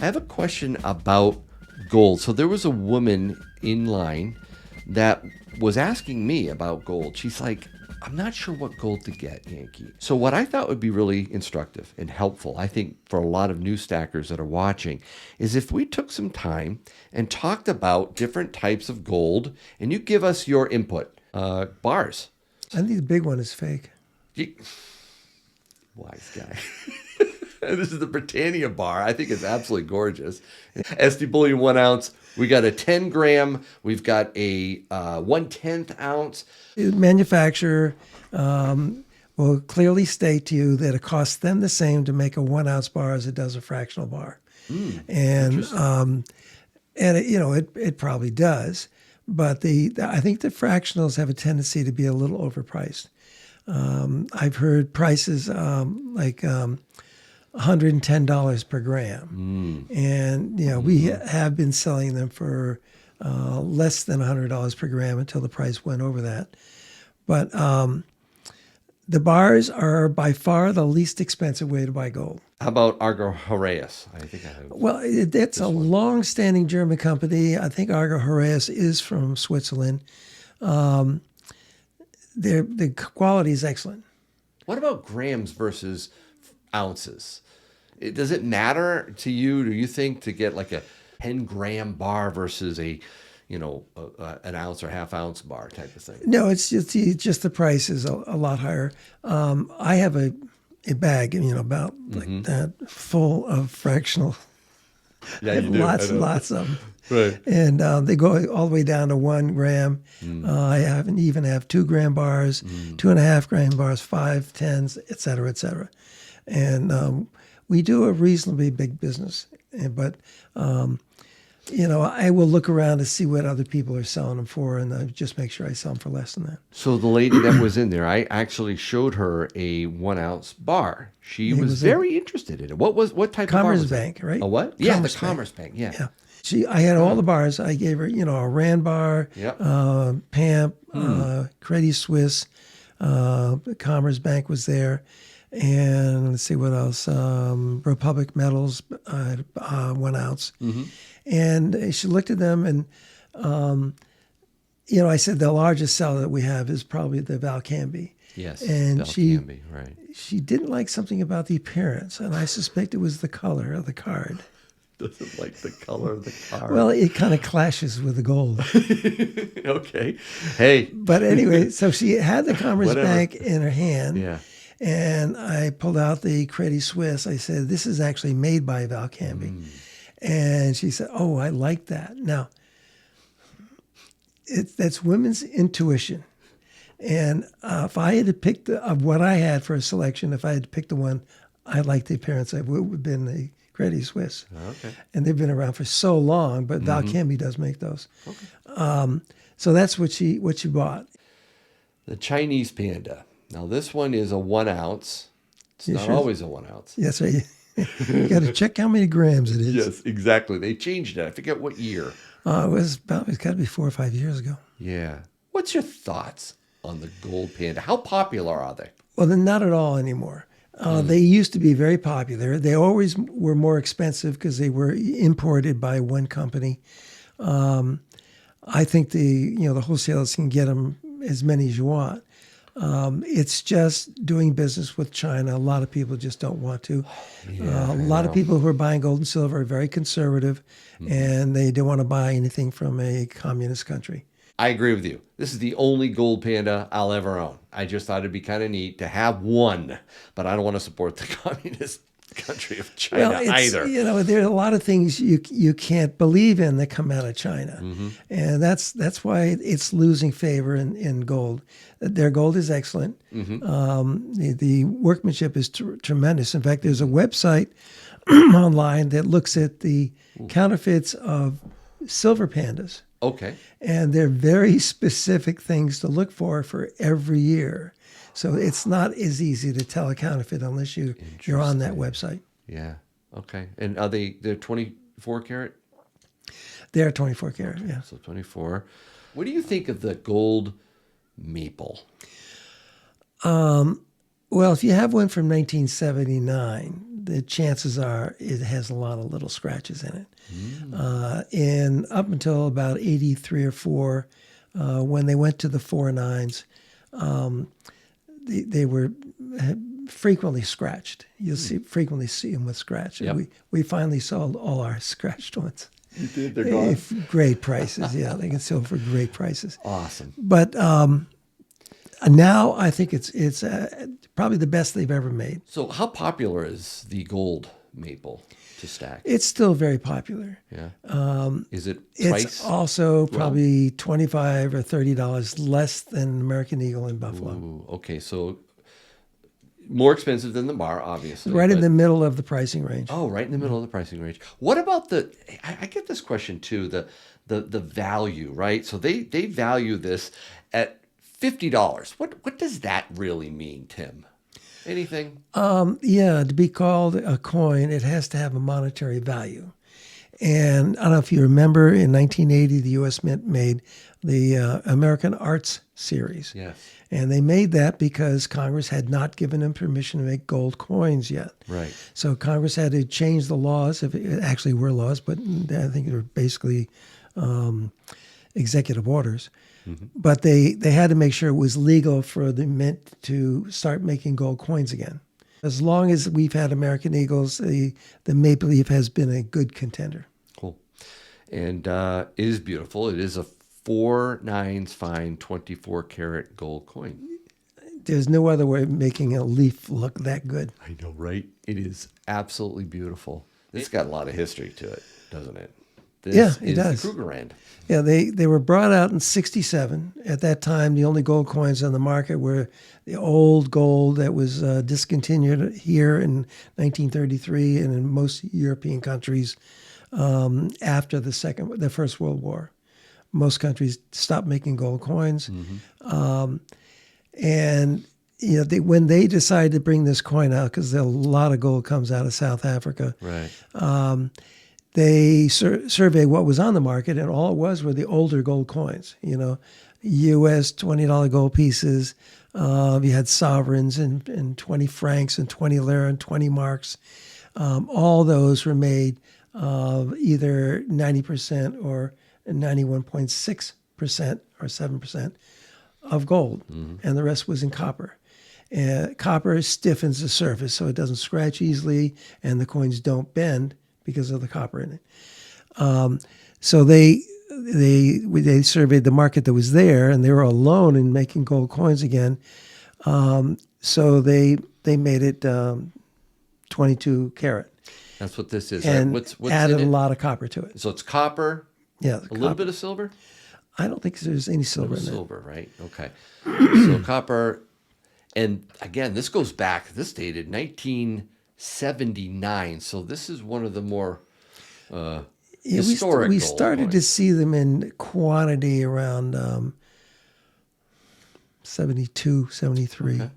I have a question about gold. So there was a woman in line that was asking me about gold. She's like, I'm not sure what gold to get, Yankee. So what I thought would be really instructive and helpful, I think for a lot of new stackers that are watching, is if we took some time and talked about different types of gold and you give us your input. Bars. I think the big one is fake. Wise guy. This is the Britannia bar. I think it's absolutely gorgeous. SD Bullion 1 ounce. We got a 10 gram. We've got a 1/10 ounce. The manufacturer will clearly state to you that it costs them the same to make a 1 ounce bar as it does a fractional bar. And it probably does. But I think the fractionals have a tendency to be a little overpriced. I've heard prices like $110 per gram. And, we have been selling them for less than $100 per gram until the price went over that. But the bars are by far the least expensive way to buy gold. How about Argo Horaeus? I think I have. Well, it's a long-standing German company. I think Argo Horaeus is from Switzerland. The quality is excellent. What about grams versus ounces? Does it matter to you? Do you think to get like a 10-gram bar versus an ounce or half ounce bar type of thing? No, it's just the price is a lot higher. I have a bag, about like that full of fractional. Yeah, you do. Lots of them. Right. And they go all the way down to 1 gram. I even have 2 gram bars, 2.5 gram bars, 5, 10s, et cetera, et cetera. And we do a reasonably big business. But, I will look around to see what other people are selling them for, and I just make sure I sell them for less than that. So the lady that was in there, I actually showed her a 1 ounce bar. She was very interested in it. What type of bar was it? Commerce Bank, right? A what? Yeah, the Commerce Bank. Yeah. I had all the bars. I gave her, a Rand bar, PAMP, Credit Suisse, Commerce Bank was there. And let's see what else. Republic Metals, 1 ounce. And she looked at them and, I said the largest seller that we have is probably the Valcambi. Yes, and Valcambi, right. She didn't like something about the appearance, and I suspect it was the color of the card. Doesn't like the color of the card. Well, it kind of clashes with the gold. Okay. Hey. But anyway, so she had the Commerce Bank in her hand. Yeah. And I pulled out the Credit Suisse. I said, this is actually made by Valcambi. And she said, oh, I like that. Now, that's women's intuition. And if I had to pick of what I had for a selection, if I had to pick the one I liked the appearance of, it would have been the Credit Suisse. Okay. And they've been around for so long, but Valcambi does make those. Okay. So that's what she bought. The Chinese panda. Now this one is a 1 ounce. It's not always a 1 ounce. Yes, right. You got to check how many grams it is. Yes, exactly. They changed it. I forget what year. It's got to be 4 or 5 years ago. Yeah. What's your thoughts on the gold panda? How popular are they? Well, they're not at all anymore. They used to be very popular. They always were more expensive because they were imported by one company. I think the wholesalers can get them as many as you want. It's just doing business with China. A lot of people just don't want to. A lot of people who are buying gold and silver are very conservative, and they don't want to buy anything from a communist country. I agree with you. This is the only gold panda I'll ever own. I just thought it'd be kind of neat to have one, but I don't want to support the communist country of China either. There are a lot of things you can't believe in that come out of China, and that's why it's losing favor in gold. Their gold is excellent. The workmanship is tremendous. In fact, there's a website online that looks at the counterfeits of silver pandas. Okay. And they're very specific things to look for every year. So it's not as easy to tell a counterfeit unless you're on that website. Yeah. Okay. And are they're 24 karat? They're 24 karat, yeah. So 24. What do you think of the gold maple? Well, if you have one from 1979, the chances are it has a lot of little scratches in it. And up until about 83 or 4, when they went to the 4.9s, they were frequently scratched. You'll frequently see them with scratch. Yep. We finally sold all our scratched ones. You did? They're gone? Great prices, yeah. They can sell for great prices. Awesome. But now I think it's probably the best they've ever made. So how popular is the gold maple to stack? It's still very popular. Yeah. Is it price? It's also probably $25 or $30 less than American Eagle in Buffalo. Ooh, okay, so more expensive than the bar, obviously. Right in the middle of the pricing range. Oh, right in the middle of the pricing range. What about I get this question too, the value, right? So they value this at $50. What does that really mean, Tim? Anything? Yeah, to be called a coin, it has to have a monetary value. And I don't know if you remember, in 1980, the U.S. Mint made the American Arts Series. Yes. And they made that because Congress had not given them permission to make gold coins yet. Right. So Congress had to change the laws, if it actually were laws, but I think they were basically executive orders. Mm-hmm. But they had to make sure it was legal for the mint to start making gold coins again. As long as we've had American Eagles, the maple leaf has been a good contender. Cool. And it is beautiful. It is a 4/9 fine 24-karat gold coin. There's no other way of making a leaf look that good. I know, right? It is absolutely beautiful. It's got a lot of history to it, doesn't it? This it does. The Krugerrand. Yeah, they were brought out in 1967. At that time, the only gold coins on the market were the old gold that was discontinued here in 1933 and in most European countries after the First World War. Most countries stopped making gold coins. Mm-hmm. And when they decided to bring this coin out, because a lot of gold comes out of South Africa, right? They surveyed what was on the market, and all it was were the older gold coins. U.S. $20 gold pieces. You had sovereigns and 20 francs and 20 lira and 20 marks. All those were made of either 90% or 91.6% or 7% of gold, and the rest was in copper. Copper stiffens the surface so it doesn't scratch easily, and the coins don't bend because of the copper in it. So they surveyed the market that was there, and they were alone in making gold coins again. So they made it 22 karat. That's what this is. And what's added in a it? lot of copper to it. So it's copper. Yeah, a little bit of silver. I don't think there's any silver in it. Silver, right? Okay. So copper, and again, this goes back. This dated 1979. So this is one of the more historic. We gold started coins. to see them in quantity around 72, 73. Okay.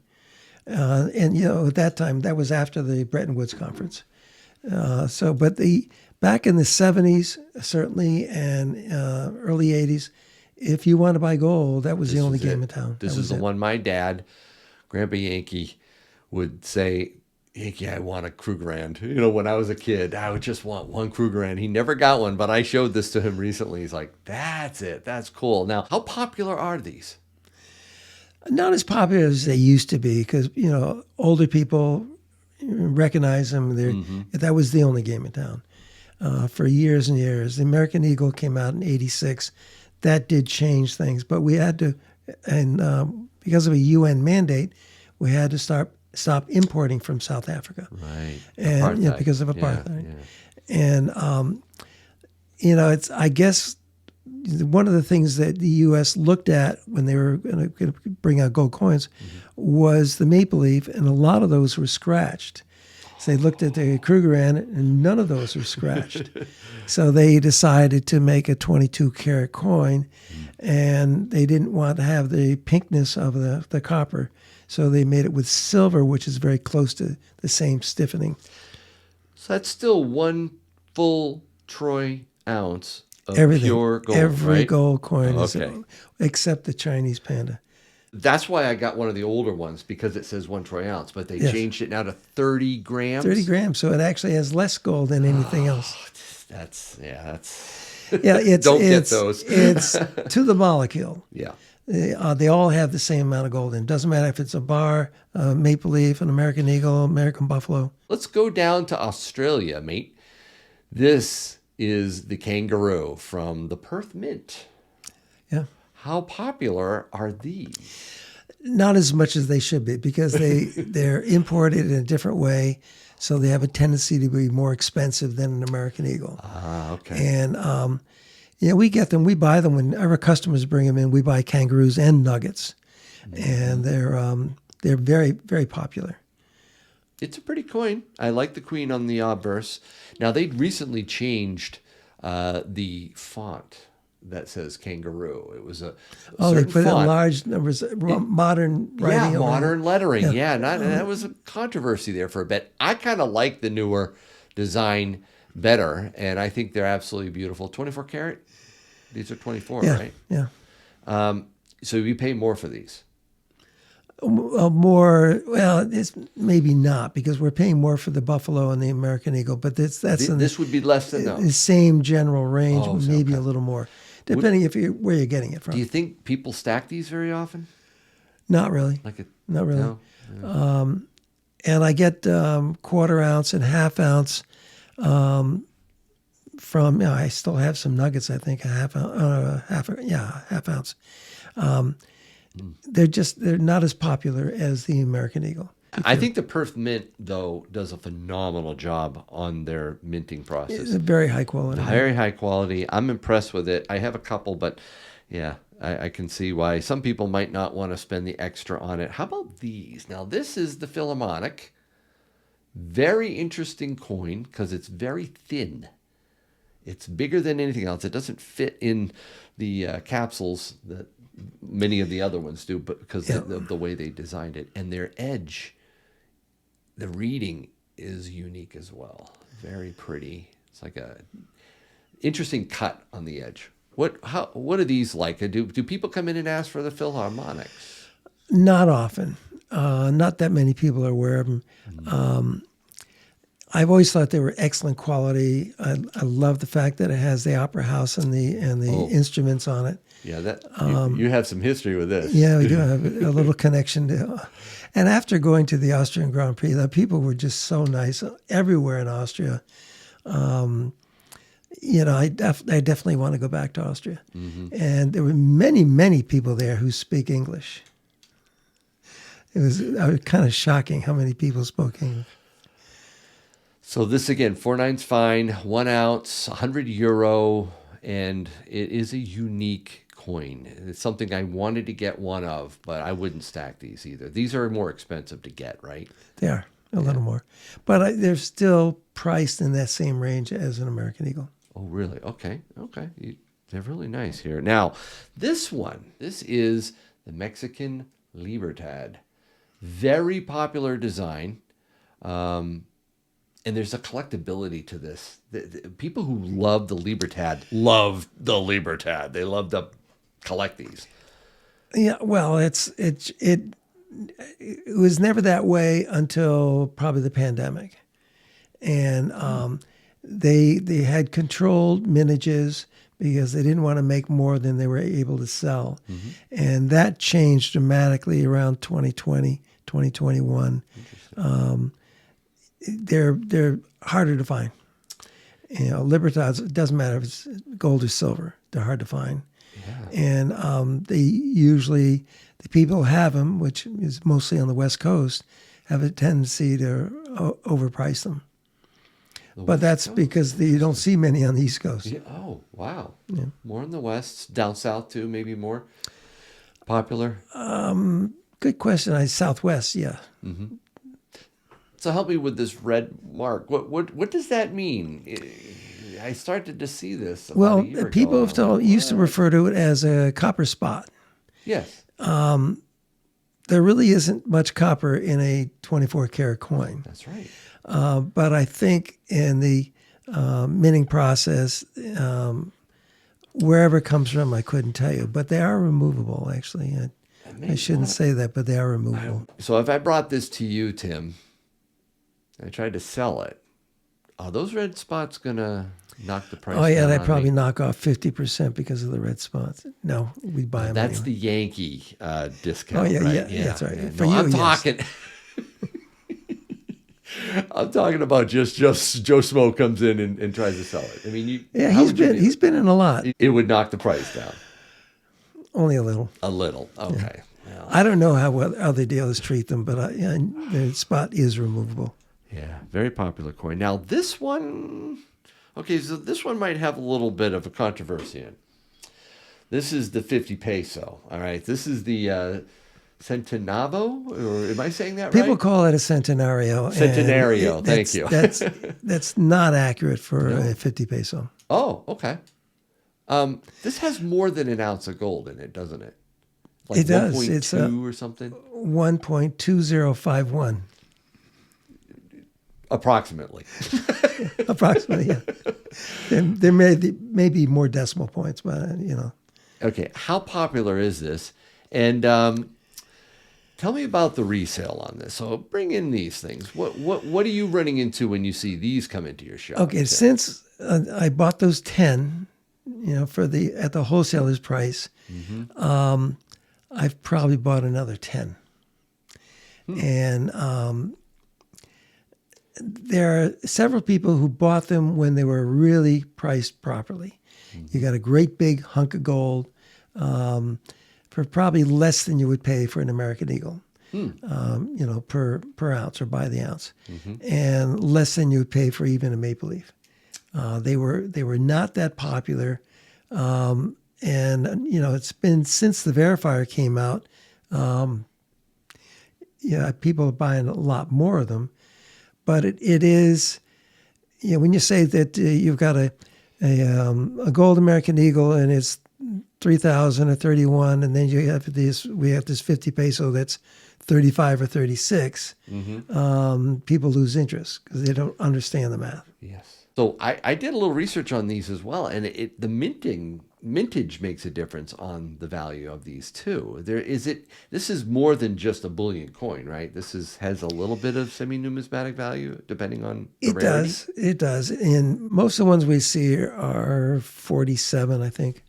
And at that time, that was after the Bretton Woods Conference. Back in the 70s, certainly, and early 80s, if you want to buy gold, that was the only game in town. This is the one my dad, Grandpa Yankee, would say, Yankee, I want a Krugerrand. When I was a kid, I would just want one Krugerrand. He never got one, but I showed this to him recently. He's like, that's it. That's cool. Now, how popular are these? Not as popular as they used to be because, older people recognize them. That was the only game in town for years and years. The American Eagle came out in 86. That did change things, but we had to, and because of a UN mandate, we had to stop importing from South Africa. Right. And because of apartheid. Yeah. And it's, I guess, one of the things that the U.S. looked at when they were going to bring out gold coins was the maple leaf, and a lot of those were scratched. So they looked at the Krugerrand, and none of those were scratched. So they decided to make a 22-karat coin, and they didn't want to have the pinkness of the copper. So they made it with silver, which is very close to the same stiffening. So that's still one full troy ounce of Everything, pure gold, every right? gold coin Okay. is except the Chinese panda. That's why I got one of the older ones, because it says 1 troy ounce, but they Yes. changed it now to 30 grams. 30 grams, so it actually has less gold than anything else. That's Yeah, it's Don't get it's, those. It's to the molecule. yeah. They all have the same amount of gold in. It doesn't matter if it's a bar, a maple leaf, an American eagle, American buffalo. Let's go down to Australia, mate. This is the kangaroo from the Perth Mint. Yeah. How popular are these? Not as much as they should be, because they're imported in a different way, so they have a tendency to be more expensive than an American eagle. Ah, okay. And we get them. We buy them when our customers bring them in. We buy kangaroos and nuggets, and they're very, very popular. It's a pretty coin. I like the queen on the obverse. Now, they recently changed the font that says kangaroo. It was a They certain put it in font. large numbers, modern writing. Yeah, over- modern lettering. Yeah, and that was a controversy there for a bit. I kind of like the newer design better, and I think they're absolutely beautiful. 24 karat? These are 24, Yeah, right? yeah. So you pay more for these. More, well, it's maybe not, because we're paying more for the buffalo and the American eagle, but that's in This would be less than the those. same general range, Oh, so maybe okay. a little more, depending where you're getting it from. Do you think people stack these very often? Not really. Not really. No? And I get quarter ounce and half ounce from. I still have some nuggets. I think half ounce. They're not as popular as the American eagle. I think the Perth Mint, though, does a phenomenal job on their minting process. It's a very high quality. Very high quality. I'm impressed with it. I have a couple, but yeah, I can see why some people might not want to spend the extra on it. How about these? Now, this is the Philharmonic. Very interesting coin because it's very thin. It's bigger than anything else. It doesn't fit in the capsules that many of the other ones do, but because of the way they designed it. And their edge, the reading is unique as well. Very pretty. It's like a interesting cut on the edge. What are these like? Do people come in and ask for the Philharmonics? Not often. Not that many people are aware of them. I've always thought they were excellent quality. I love the fact that it has the opera house and the instruments on it. Yeah, you have some history with this. Yeah, we do have a little connection to. And after going to the Austrian Grand Prix, the people were just so nice everywhere in Austria. I definitely want to go back to Austria. Mm-hmm. And there were many, many people there who speak English. It was kind of shocking how many people spoke English. So this again, 4/9's fine, 1 ounce, €100, and it is a unique coin. It's something I wanted to get one of, but I wouldn't stack these either. These are more expensive to get, right? They are a little more, but they're still priced in that same range as an American eagle. Oh, really? Okay. They're really nice here. Now, this is the Mexican Libertad. Very popular design. And there's a collectability to this. The people who love the Libertad love the Libertad. They love to collect these. Yeah, well, it was never that way until probably the pandemic, and they had controlled mintages because they didn't want to make more than they were able to sell, and that changed dramatically around 2020, 2021. They're harder to find. Libertads, it doesn't matter if it's gold or silver, they're hard to find. Yeah. And they usually, the people who have them, which is mostly on the West Coast, have a tendency to overprice them. But that's because you don't see many on the East Coast. Yeah. Oh, wow. Yeah. More in the West, down south too, maybe more popular? Good question. Southwest, yeah. Mm-hmm. So help me with this red mark. What does that mean? I started to see this about a year people ago. used to refer to it as a copper spot. Yes. There really isn't much copper in a 24 karat coin. That's right. But I think in the minting process, wherever it comes from, I couldn't tell you. But they are removable, actually. I shouldn't say that, but they are removable. So if I brought this to you, Tim, I tried to sell it, are those red spots going to knock the price down? Oh, yeah, they on probably me? knock off 50% because of the red spots. No, we buy them That's anyway. the Yankee discount. Oh, yeah, right? yeah, that's right. Yeah. For No, you, I'm yes. talking. I'm talking about just Joe Smo comes in and tries to sell it. I mean, Yeah, how would you he's been in a lot. It would knock the price down Only a little. a little. Okay. Well, I don't know how other dealers treat them, but the spot is removable. yeah, very popular coin. Now this one, okay, so this one might have a little bit of a controversy in. This is the 50 peso. All right, this is the centenavo, or am I saying that right? People call it a centenario. and Centenario, thank you. That's not accurate for a 50 peso. Oh, okay. This has more than an ounce of gold in it, doesn't it? Like It does. 1.2 It's or something? 1.2051. Approximately. Approximately, yeah. There may be more decimal points, but, Okay, how popular is this? And tell me about the resale on this. So bring in these things. What are you running into when you see these come into your shop? Okay, since I bought those 10, at the wholesaler's price, I've probably bought another 10. And there are several people who bought them when they were really priced properly. You got a great big hunk of gold for probably less than you would pay for an American Eagle, per ounce or by the ounce, and less than you would pay for even a maple leaf. They were not that popular, and it's been since the verifier came out. People are buying a lot more of them, but it is, when you say that you've got a gold American Eagle and it's 3,000 or 31, and then we have this 50 peso that's 35 or 36. People lose interest because they don't understand the math. Yes. So I did a little research on these as well, and the mintage makes a difference on the value of these too. This is more than just a bullion coin, right? This has a little bit of semi-numismatic value depending on the rarity. It does. And most of the ones we see are 47, I think.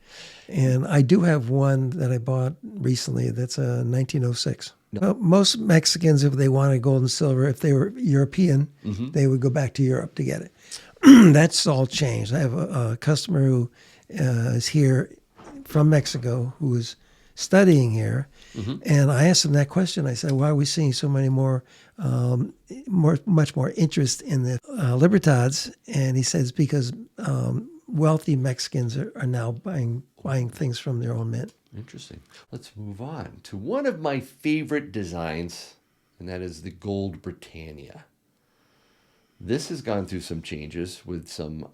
And I do have one that I bought recently that's a 1906. No. Well, most Mexicans, if they wanted gold and silver, if they were European, they would go back to Europe to get it. That's all changed. I have a customer who is here from Mexico who is studying here, and I asked him that question. I said, "Why are we seeing so many much more interest in the libertads?" And he says, "Because wealthy Mexicans are now buying things from their own mint." Interesting. Let's move on to one of my favorite designs, and that is the gold Britannia. This has gone through some changes with some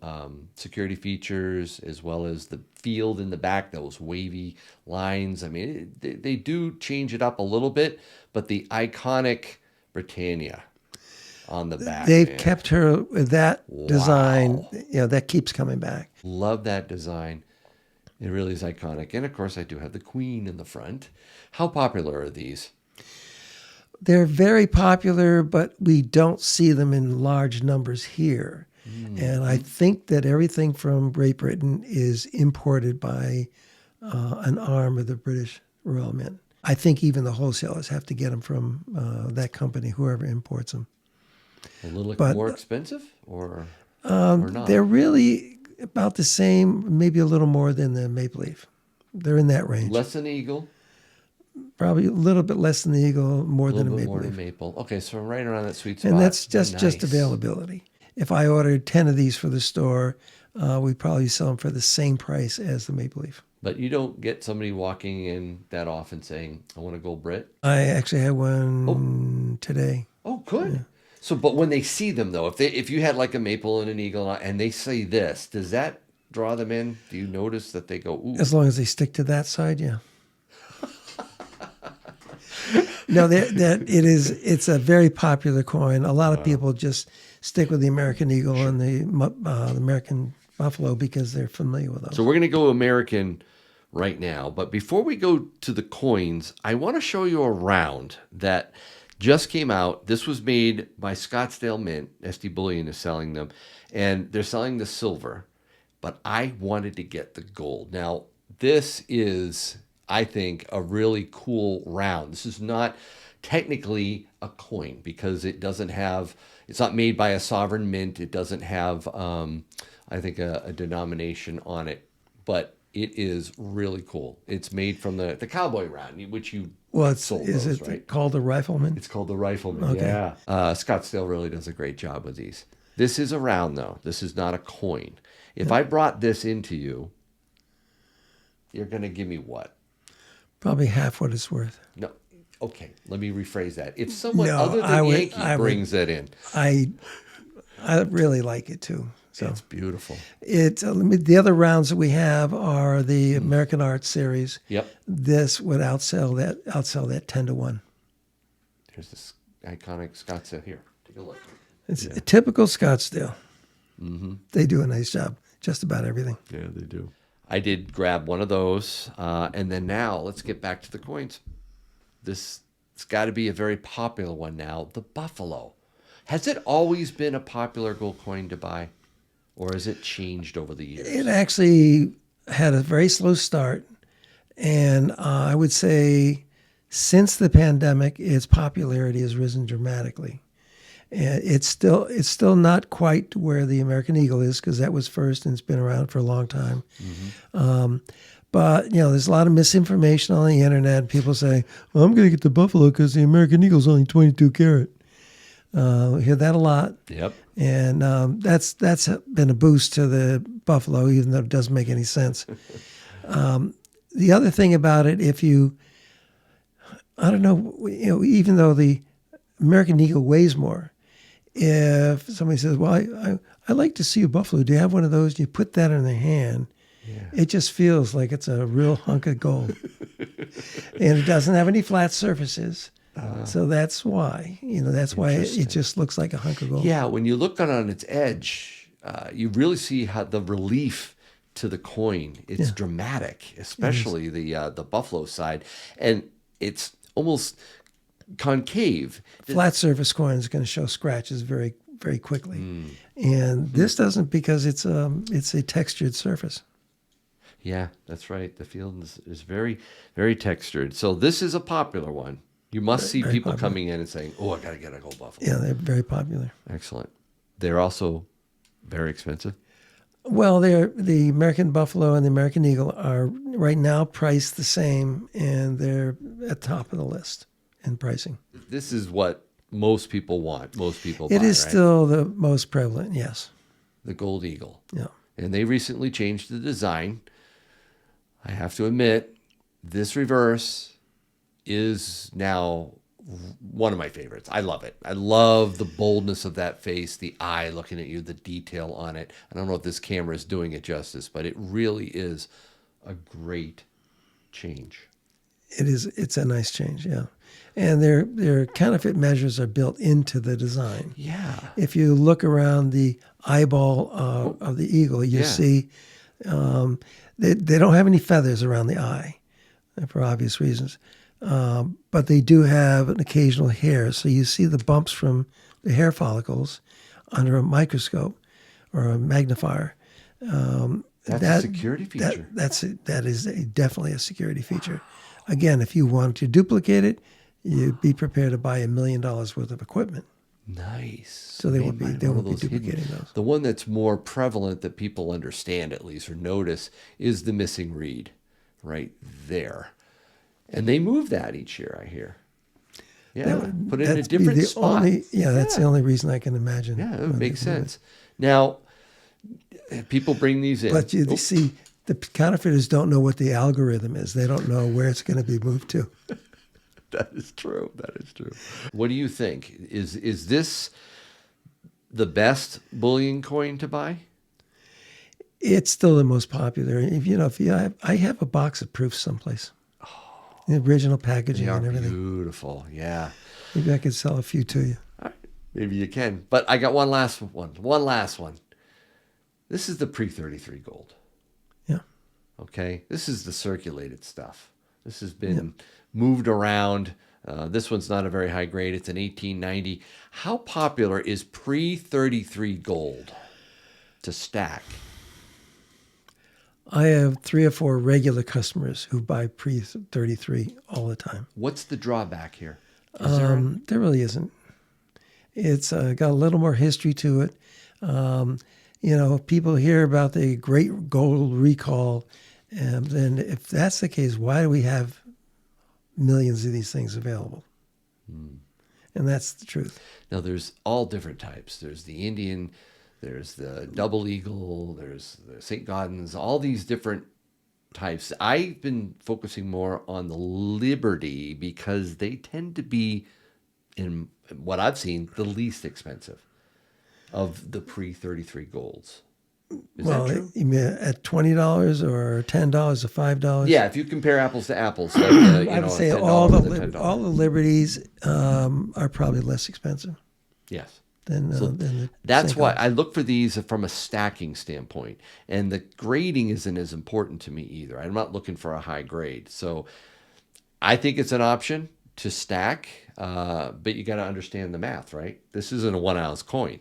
security features, as well as the field in the back, those wavy lines. I mean, they do change it up a little bit, but the iconic Britannia on the back. They've kept her with that design. Wow. That keeps coming back. Love that design. It really is iconic. And of course, I do have the Queen in the front. How popular are these? They're very popular, but we don't see them in large numbers here. And I think that everything from Great Britain is imported by an arm of the British Royal Mint. I think even the wholesalers have to get them from that company, whoever imports them. A little more expensive or not? They're really about the same, maybe a little more than the maple leaf. They're in that range. Less than Eagle? Probably a little bit less than the Eagle, more than a maple leaf. Maple. Okay, so right around that sweet spot. And that's just Nice. availability. If I ordered 10 of these for the store, we'd probably sell them for the same price as the maple leaf. But you don't get somebody walking in that often saying, "I want a gold Brit." I actually had one today. Oh, good. Yeah. So, but when they see them though, if you had like a maple and an eagle and they say this, does that draw them in? Do you notice that they go, "Ooh"? As long as they stick to that side, yeah. No, it's a very popular coin. A lot of people just stick with the American Eagle and the American Buffalo because they're familiar with those. So we're going to go American right now. But before we go to the coins, I want to show you a round that just came out. This was made by Scottsdale Mint. SD Bullion is selling them, and they're selling the silver. But I wanted to get the gold. Now, this is, I think, a really cool round. This is not technically a coin because it doesn't have, it's not made by a sovereign mint. It doesn't have, I think, a denomination on it. But it is really cool. It's made from the cowboy round, which you sold is those, it right? called the rifleman? It's called the rifleman, Okay. yeah. Scottsdale really does a great job with these. This is a round, though. This is not a coin. If I brought this into you, you're going to give me what? Probably half what it's worth. No. Okay, let me rephrase that. If someone No, other than Yankee brings it in. I really like it too. So It's beautiful. The other rounds that we have are the American Art Series. Yep. This would outsell that 10-1. Here's this iconic Scottsdale. Here, take a look. It's a typical Scottsdale. Mm-hmm. They do a nice job, just about everything. Yeah, they do. I did grab one of those, and then now let's get back to the coins. It's got to be a very popular one now, the Buffalo. Has it always been a popular gold coin to buy, or has it changed over the years? It actually had a very slow start, and I would say since the pandemic, its popularity has risen dramatically. And it's still not quite where the American Eagle is because that was first and it's been around for a long time. Mm-hmm. But there's a lot of misinformation on the internet. People say, "Well, I'm going to get the Buffalo because the American Eagle's only 22 karat." We hear that a lot. Yep. And that's been a boost to the Buffalo, even though it doesn't make any sense. The other thing about it, I don't know, even though the American Eagle weighs more, if somebody says, "Well, I like to see a Buffalo. Do you have one of those?" And you put that in their hand, it just feels like it's a real hunk of gold. And it doesn't have any flat surfaces. So that's why, that's why it just looks like a hunk of gold. Yeah, when you look on its edge, you really see how the relief to the coin. It's dramatic, especially the Buffalo side, and it's almost concave. Flat surface coin is going to show scratches very, very quickly, and this doesn't because it's a textured surface. Yeah, that's right. The field is very, very textured. So this is a popular one. You must see people popular. coming in and saying, "Oh, I got to get a gold Buffalo." Yeah, they're very popular. Excellent. They're also very expensive. Well, the American Buffalo and the American Eagle are right now priced the same, and they're at the top of the list in pricing. This is what most people want. Most people buy, It is right? still the most prevalent, yes. The Gold Eagle. Yeah. And they recently changed the design. I have to admit, this reverse is now one of my favorites. I love it. I love the boldness of that face, the eye looking at you, the detail on it. I don't know if this camera is doing it justice, but it really is a great change. It is. It's a nice change, yeah. And their counterfeit measures are built into the design. Yeah. If you look around the eyeball of the eagle, you see they don't have any feathers around the eye for obvious reasons. But they do have an occasional hair. So you see the bumps from the hair follicles under a microscope or a magnifier. That's a security feature. That is definitely a security feature. Again, if you want to duplicate it, you'd be prepared to buy $1 million worth of equipment. Nice. So they won't be duplicating those. The one that's more prevalent that people understand at least or notice is the missing reed right there. And they move that each year, I hear. Yeah, put it in a different spot. That's the only reason I can imagine. Yeah, it makes sense. Now, people bring these in. But you see, the counterfeiters don't know what the algorithm is. They don't know where it's going to be moved to. That is true. That is true. What do you think? Is this the best bullion coin to buy? It's still the most popular. I have a box of proofs someplace. The original packaging and everything. Beautiful, yeah. Maybe I could sell a few to you. All right. Maybe you can. But I got one last one. One last one. This is the pre-33 gold. Yeah. Okay, this is the circulated stuff. This has been moved around. This one's not a very high grade. It's an 1890. How popular is pre-33 gold to stack? I have 3 or 4 regular customers who buy pre-33 all the time. What's the drawback here? Is there There really isn't. It's got a little more history to it. People hear about the great gold recall, and then if that's the case, why do we have millions of these things available? And that's the truth. Now, there's all different types. There's the Indian, there's the double eagle, there's the St. Gaudens, all these different types. I've been focusing more on the Liberty because they tend to be, in what I've seen, the least expensive of the pre-33 golds. Is that true? You mean at $20 or $10 or $5? Yeah, if you compare apples to apples, like, I would say $10 all to the $10. Liberties are probably less expensive Yes. than the That's St. why Gaudens. I look for these from a stacking standpoint. And the grading isn't as important to me either. I'm not looking for a high grade. So I think it's an option to stack, but you got to understand the math, right? This isn't a 1 ounce coin,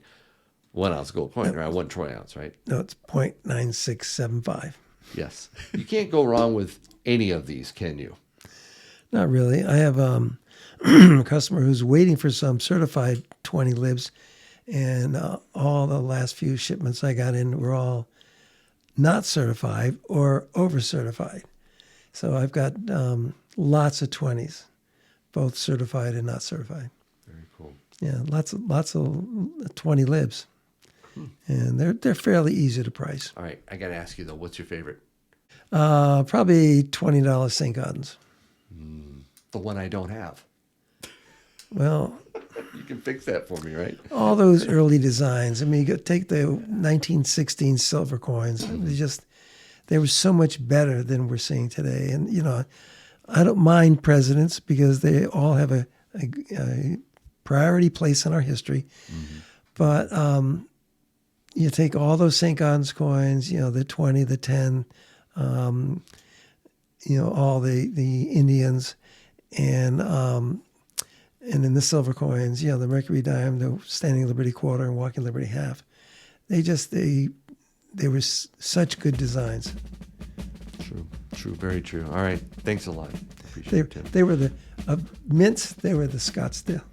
1 ounce gold coin, right? 1 troy ounce, right? No, it's 0.9675. Yes. You can't go wrong with any of these, can you? Not really. I have a customer who's waiting for some certified 20 libs, and all the last few shipments I got in were all not certified or over certified. So I've got lots of 20s, both certified and not certified. Very cool. Yeah, lots of 20 libs, and they're fairly easy to price. All right. I got to ask you, though, what's your favorite? Probably $20 St. Gaudens. The one I don't have. Well, You can fix that for me, right? all those early designs. I mean, you take the 1916 silver coins. They were so much better than we're seeing today. And I don't mind presidents because they all have a priority place in our history. But you take all those St. Gaudens coins, the 20, the 10, all the Indians, and in the silver coins, the Mercury dime, the Standing Liberty quarter, and Walking Liberty half. They were such good designs. True, very true. All right. Thanks a lot. Appreciate it, Tim. They were the mints. They were the Scottsdale.